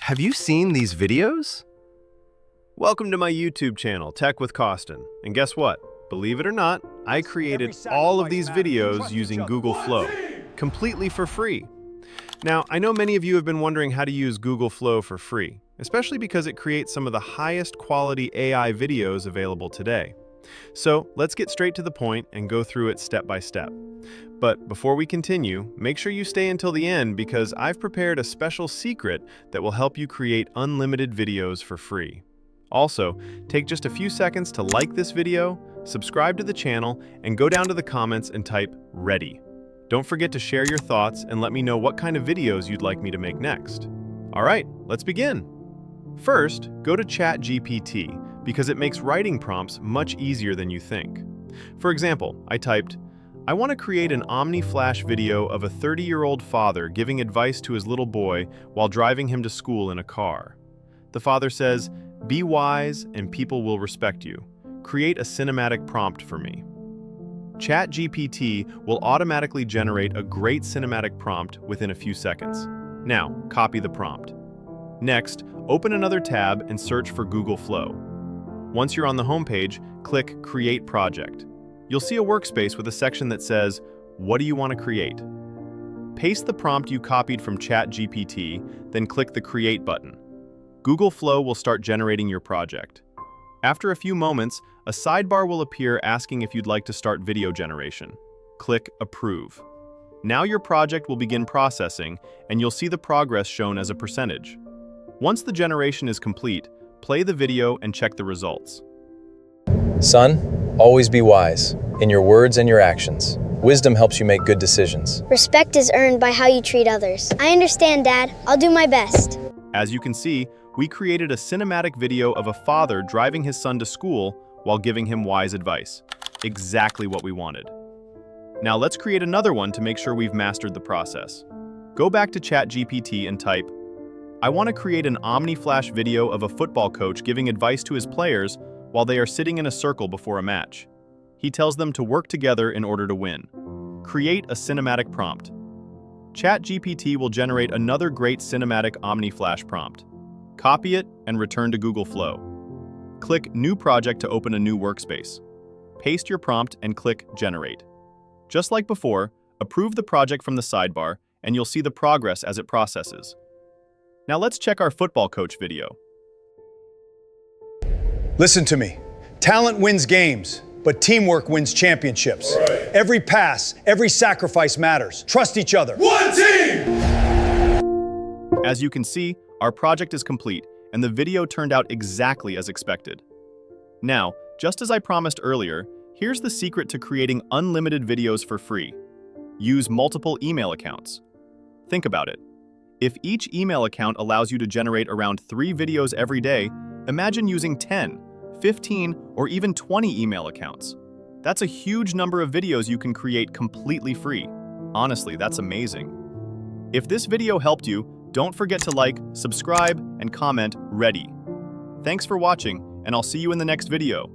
Have you seen these videos? Welcome to my YouTube channel, Tech with Costin. And guess what? Believe it or not, I created all of these videos using Google Flow, completely for free. Now, I know many of you have been wondering how to use Google Flow for free, especially because it creates some of the highest quality AI videos available today. So let's get straight to the point and go through it step by step. But before we continue, make sure you stay until the end because I've prepared a special secret that will help you create unlimited videos for free. Also, take just a few seconds to like this video, subscribe to the channel, and go down to the comments and type "ready." Don't forget to share your thoughts and let me know what kind of videos you'd like me to make next. All right, let's begin. First, go to ChatGPT because it makes writing prompts much easier than you think. For example, I typed, "I want to create an Omni-Flash video of a 30-year-old father giving advice to his little boy while driving him to school in a car." The father says, "Be wise and people will respect you. Create a cinematic prompt for me." ChatGPT will automatically generate a great cinematic prompt within a few seconds. Now, copy the prompt. Next, open another tab and search for Google Flow. Once you're on the home page, click Create Project. You'll see a workspace with a section that says, "What do you want to create?" Paste the prompt you copied from ChatGPT, then click the Create button. Google Flow will start generating your project. After a few moments, a sidebar will appear asking if you'd like to start video generation. Click Approve. Now your project will begin processing, and you'll see the progress shown as a percentage. Once the generation is complete, play the video and check the results. Son, always be wise, in your words and your actions. Wisdom helps you make good decisions. Respect is earned by how you treat others. I understand, Dad. I'll do my best. As you can see, we created a cinematic video of a father driving his son to school while giving him wise advice. Exactly what we wanted. Now let's create another one to make sure we've mastered the process. Go back to ChatGPT and type, "I want to create an Omni-Flash video of a football coach giving advice to his players while they are sitting in a circle before a match. He tells them to work together in order to win. Create a cinematic prompt." ChatGPT will generate another great cinematic Omni-Flash prompt. Copy it and return to Google Flow. Click New Project to open a new workspace. Paste your prompt and click Generate. Just like before, approve the project from the sidebar and you'll see the progress as it processes. Now let's check our football coach video. Listen to me. Talent wins games, but teamwork wins championships. Right. Every pass, every sacrifice matters. Trust each other. One team! As you can see, our project is complete, and the video turned out exactly as expected. Now, just as I promised earlier, here's the secret to creating unlimited videos for free. Use multiple email accounts. Think about it. If each email account allows you to generate around 3 videos every day, imagine using 10, 15, or even 20 email accounts. That's a huge number of videos you can create completely free. Honestly, that's amazing. If this video helped you, don't forget to like, subscribe, and comment "ready." Thanks for watching, and I'll see you in the next video.